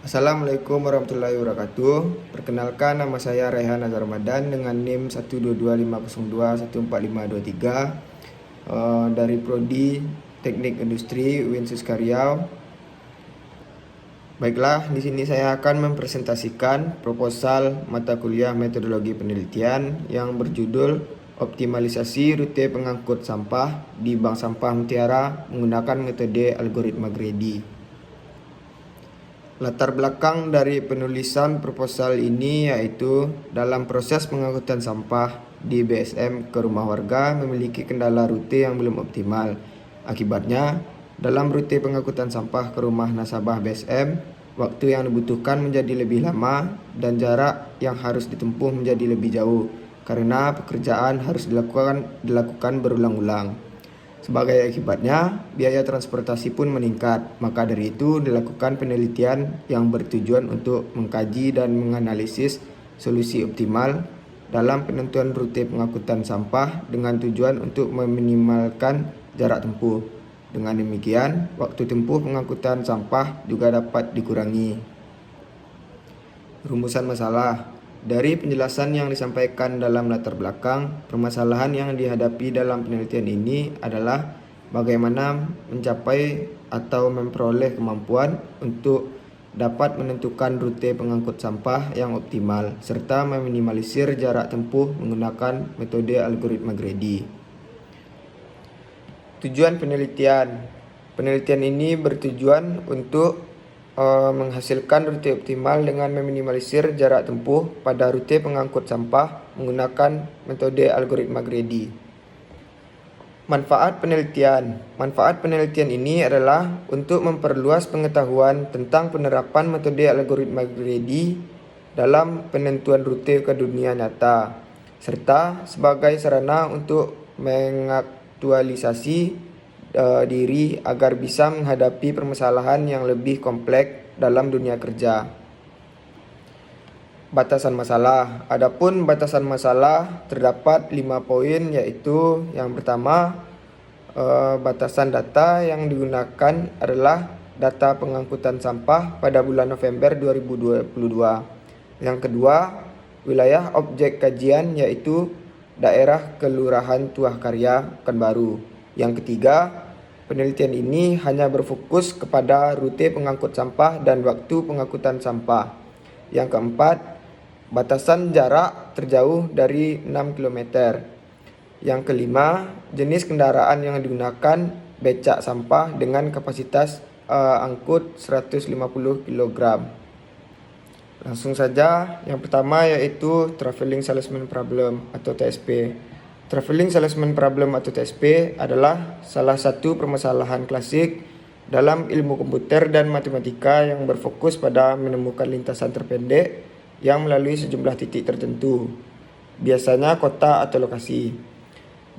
Assalamualaikum warahmatullahi wabarakatuh. Perkenalkan, nama saya Rehan Azhar Ramadan dengan NIM 12250214523 dari Prodi Teknik Industri UIN Riau. Baiklah, di sini saya akan mempresentasikan proposal mata kuliah metodologi penelitian yang berjudul Optimalisasi Rute Pengangkut Sampah di Bank Sampah Mutiara menggunakan metode algoritma Grady. Latar belakang dari penulisan proposal ini yaitu dalam proses pengangkutan sampah di BSM ke rumah warga memiliki kendala rute yang belum optimal. Akibatnya, dalam rute pengangkutan sampah ke rumah nasabah BSM, waktu yang dibutuhkan menjadi lebih lama dan jarak yang harus ditempuh menjadi lebih jauh karena pekerjaan harus dilakukan berulang-ulang. Sebagai akibatnya, biaya transportasi pun meningkat. Maka dari itu dilakukan penelitian yang bertujuan untuk mengkaji dan menganalisis solusi optimal dalam penentuan rute pengangkutan sampah dengan tujuan untuk meminimalkan jarak tempuh. Dengan demikian, waktu tempuh pengangkutan sampah juga dapat dikurangi. Rumusan masalah. Dari penjelasan yang disampaikan dalam latar belakang, permasalahan yang dihadapi dalam penelitian ini adalah bagaimana mencapai atau memperoleh kemampuan untuk dapat menentukan rute pengangkut sampah yang optimal, serta meminimalisir jarak tempuh menggunakan metode algoritma Grady. Tujuan penelitian. Penelitian ini bertujuan untuk menghasilkan rute optimal dengan meminimalisir jarak tempuh pada rute pengangkut sampah menggunakan metode algoritma Grady. Manfaat penelitian. Manfaat penelitian ini adalah untuk memperluas pengetahuan tentang penerapan metode algoritma Grady dalam penentuan rute ke dunia nyata, serta sebagai sarana untuk mengaktualisasi diri agar bisa menghadapi permasalahan yang lebih kompleks dalam dunia kerja. Batasan masalah. Adapun batasan masalah terdapat 5 poin, yaitu yang pertama, batasan data yang digunakan adalah data pengangkutan sampah pada bulan November 2022. Yang kedua, wilayah objek kajian yaitu daerah Kelurahan Tuah Karya, Pekanbaru. Yang ketiga, penelitian ini hanya berfokus kepada rute pengangkut sampah dan waktu pengangkutan sampah. Yang keempat, batasan jarak terjauh dari 6 km. Yang kelima, jenis kendaraan yang digunakan becak sampah dengan kapasitas angkut 150 kg. Langsung saja, yang pertama yaitu Traveling Salesman Problem atau TSP. Traveling Salesman Problem atau TSP adalah salah satu permasalahan klasik dalam ilmu komputer dan matematika yang berfokus pada menemukan lintasan terpendek yang melalui sejumlah titik tertentu, biasanya kota atau lokasi,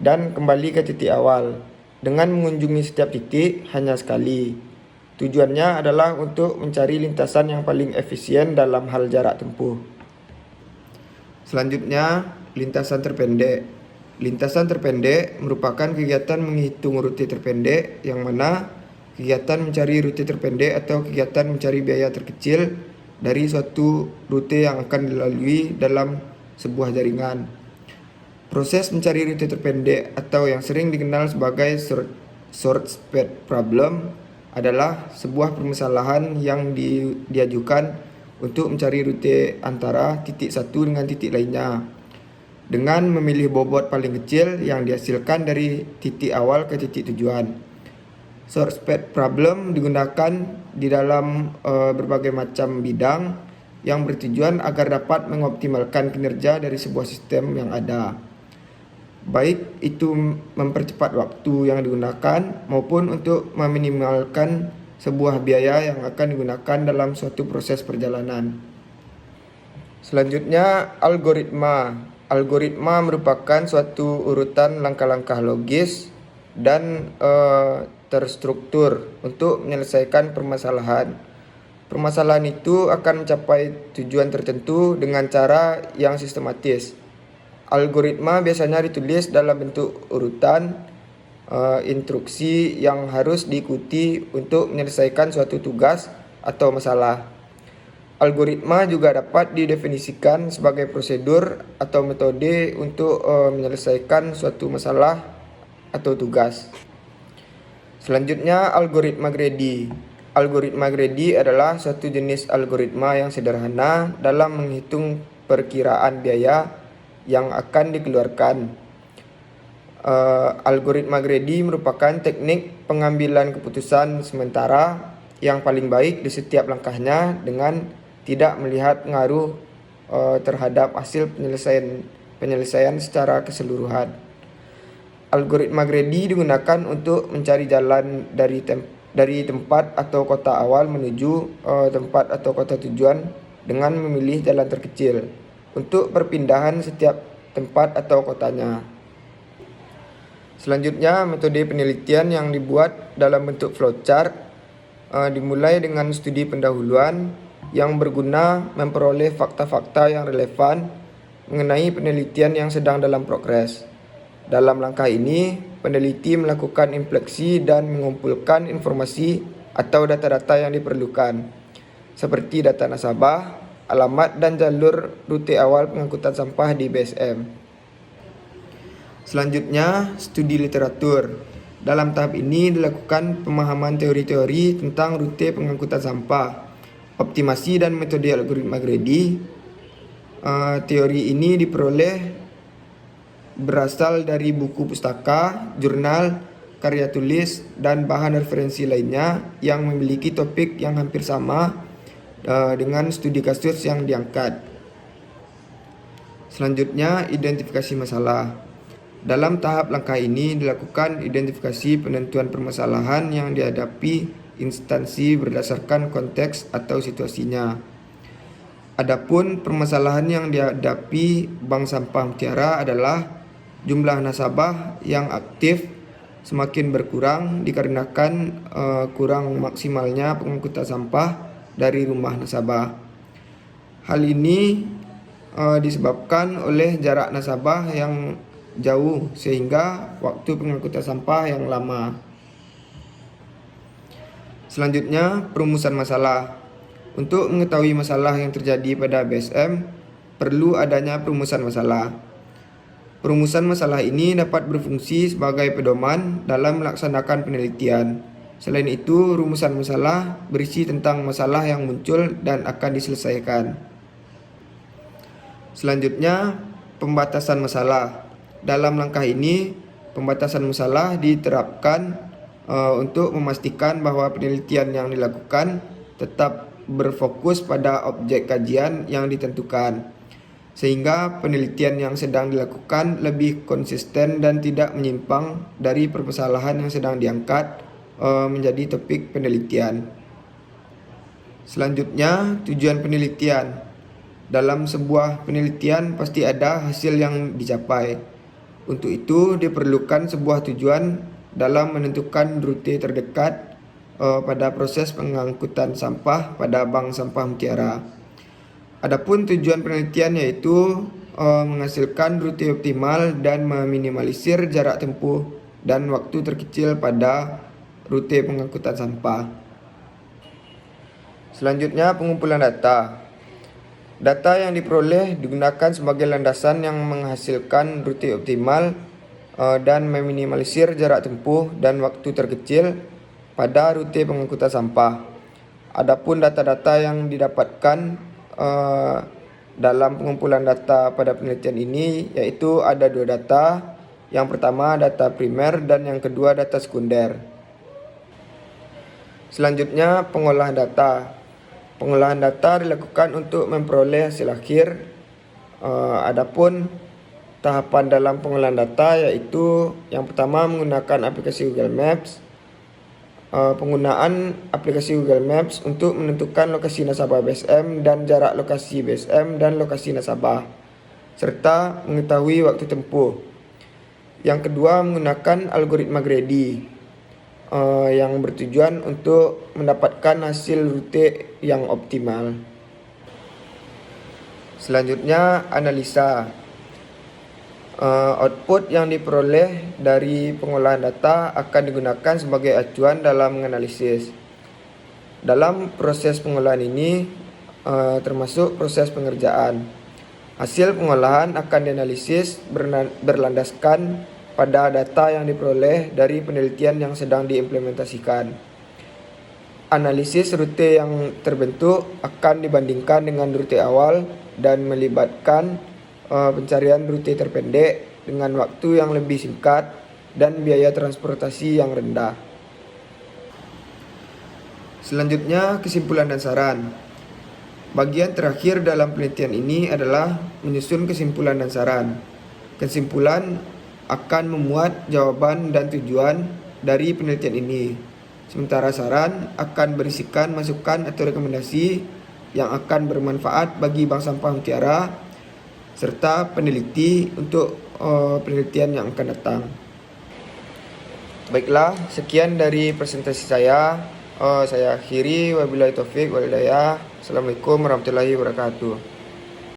dan kembali ke titik awal dengan mengunjungi setiap titik hanya sekali. Tujuannya adalah untuk mencari lintasan yang paling efisien dalam hal jarak tempuh. Selanjutnya, lintasan terpendek. Lintasan terpendek merupakan kegiatan menghitung rute terpendek yang mana kegiatan mencari rute terpendek atau kegiatan mencari biaya terkecil dari suatu rute yang akan dilalui dalam sebuah jaringan. Proses mencari rute terpendek atau yang sering dikenal sebagai short spread problem adalah sebuah permasalahan yang diajukan untuk mencari rute antara titik satu dengan titik lainnya dengan memilih bobot paling kecil yang dihasilkan dari titik awal ke titik tujuan. Short spread problem digunakan di dalam berbagai macam bidang yang bertujuan agar dapat mengoptimalkan kinerja dari sebuah sistem yang ada, baik itu mempercepat waktu yang digunakan maupun untuk meminimalkan sebuah biaya yang akan digunakan dalam suatu proses perjalanan. Selanjutnya, algoritma. Algoritma merupakan suatu urutan langkah-langkah logis dan terstruktur untuk menyelesaikan permasalahan. Permasalahan itu akan mencapai tujuan tertentu dengan cara yang sistematis. Algoritma biasanya ditulis dalam bentuk urutan instruksi yang harus diikuti untuk menyelesaikan suatu tugas atau masalah. Algoritma juga dapat didefinisikan sebagai prosedur atau metode untuk menyelesaikan suatu masalah atau tugas. Selanjutnya, algoritma greedy. Algoritma greedy adalah suatu jenis algoritma yang sederhana dalam menghitung perkiraan biaya yang akan dikeluarkan. Algoritma greedy merupakan teknik pengambilan keputusan sementara yang paling baik di setiap langkahnya dengan tidak melihat pengaruh terhadap hasil penyelesaian secara keseluruhan. Algoritma greedy digunakan untuk mencari jalan dari tempat atau kota awal menuju tempat atau kota tujuan dengan memilih jalan terkecil untuk perpindahan setiap tempat atau kotanya. Selanjutnya, metode penelitian yang dibuat dalam bentuk flowchart dimulai dengan studi pendahuluan yang berguna memperoleh fakta-fakta yang relevan mengenai penelitian yang sedang dalam progres. Dalam langkah ini, peneliti melakukan infleksi dan mengumpulkan informasi atau data-data yang diperlukan, seperti data nasabah, alamat, dan jalur rute awal pengangkutan sampah di BSM. Selanjutnya, studi literatur. Dalam tahap ini dilakukan pemahaman teori-teori tentang rute pengangkutan sampah, optimasi dan metode algoritma greedy. Teori ini diperoleh berasal dari buku pustaka, jurnal, karya tulis, dan bahan referensi lainnya yang memiliki topik yang hampir sama dengan studi kasus yang diangkat. Selanjutnya, identifikasi masalah. Dalam tahap langkah ini dilakukan identifikasi penentuan permasalahan yang dihadapi instansi berdasarkan konteks atau situasinya. Adapun permasalahan yang dihadapi Bank Sampah Mutiara adalah jumlah nasabah yang aktif semakin berkurang dikarenakan kurang maksimalnya pengangkutan sampah dari rumah nasabah. Hal ini disebabkan oleh jarak nasabah yang jauh sehingga waktu pengangkutan sampah yang lama. Selanjutnya, perumusan masalah. Untuk mengetahui masalah yang terjadi pada BSM, perlu adanya perumusan masalah. Perumusan masalah ini dapat berfungsi sebagai pedoman dalam melaksanakan penelitian. Selain itu, rumusan masalah berisi tentang masalah yang muncul dan akan diselesaikan. Selanjutnya, pembatasan masalah. Dalam langkah ini, pembatasan masalah diterapkan untuk memastikan bahwa penelitian yang dilakukan tetap berfokus pada objek kajian yang ditentukan, sehingga penelitian yang sedang dilakukan lebih konsisten dan tidak menyimpang dari permasalahan yang sedang diangkat menjadi topik penelitian. Selanjutnya, tujuan penelitian. Dalam sebuah penelitian pasti ada hasil yang dicapai. Untuk itu diperlukan sebuah tujuan dalam menentukan rute terdekat pada proses pengangkutan sampah pada Bank Sampah Mutiara. Adapun tujuan penelitian yaitu menghasilkan rute optimal dan meminimalisir jarak tempuh dan waktu terkecil pada rute pengangkutan sampah. Selanjutnya, pengumpulan data. Data yang diperoleh digunakan sebagai landasan yang menghasilkan rute optimal dan meminimalisir jarak tempuh dan waktu terkecil pada rute pengangkutan sampah. Adapun data-data yang didapatkan dalam pengumpulan data pada penelitian ini yaitu ada dua data. Yang pertama data primer dan yang kedua data sekunder. Selanjutnya, pengolahan data. Pengolahan data dilakukan untuk memperoleh hasil akhir. Adapun tahapan dalam pengolahan data yaitu yang pertama menggunakan aplikasi Google Maps. Penggunaan aplikasi Google Maps untuk menentukan lokasi nasabah BSM dan jarak lokasi BSM dan lokasi nasabah, serta mengetahui waktu tempuh. Yang kedua, menggunakan algoritma greedy yang bertujuan untuk mendapatkan hasil rute yang optimal. Selanjutnya, analisa. Output yang diperoleh dari pengolahan data akan digunakan sebagai acuan dalam menganalisis. Dalam proses pengolahan ini, termasuk proses pengerjaan. Hasil pengolahan akan dianalisis berlandaskan pada data yang diperoleh dari penelitian yang sedang diimplementasikan. Analisis rute yang terbentuk akan dibandingkan dengan rute awal dan melibatkan pencarian rute terpendek dengan waktu yang lebih singkat dan biaya transportasi yang rendah. Selanjutnya, kesimpulan dan saran. Bagian terakhir dalam penelitian ini adalah menyusun kesimpulan dan saran. Kesimpulan akan memuat jawaban dan tujuan dari penelitian ini. Sementara saran akan berisikan masukan atau rekomendasi yang akan bermanfaat bagi Bank Sampah Mutiara serta peneliti untuk penelitian yang akan datang. Baiklah, sekian dari presentasi saya. Saya akhiri. Wabillahi taufik wal hidayah. Assalamualaikum warahmatullahi wabarakatuh.